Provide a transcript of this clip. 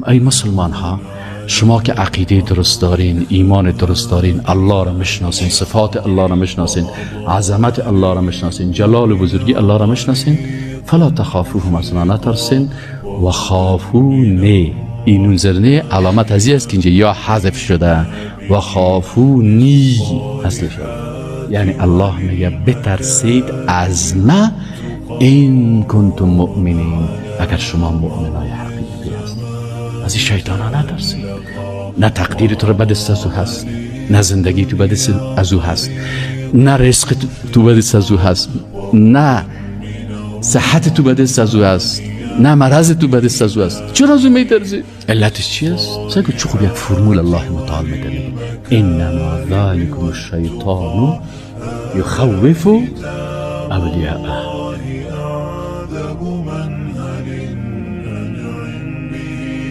ای مسلمان ها، شما که عقیده درست دارین، ایمان درست دارین، الله را میشناسین، صفات الله را میشناسین، عظمت الله را میشناسین، جلال و بزرگی الله را میشناسین، فلا تخافوهم، اصلا نترسین، و خافونی، این نونزرنه علامت ازی است که اینجا یا حذف شده، و خافونی اصل شده، یعنی الله میگه بترسید از ما این کنتم مؤمنین، اگر شما مؤمنای حقیقی هستید. از این شیطان ها نترسید. نه تقدیر تو رو بد است از او هست، نه زندگی تو بد است از او هست، نه رزق تو بد است از او هست، نه صحت تو بد است از او هست، نه مرض تو بد است از او هست. چرا از او میترسی؟ علتش چی است؟ سعی کن چون یک فرمول الله متعال میده، انما ذالکم الشیطان یخوف اولیاءه.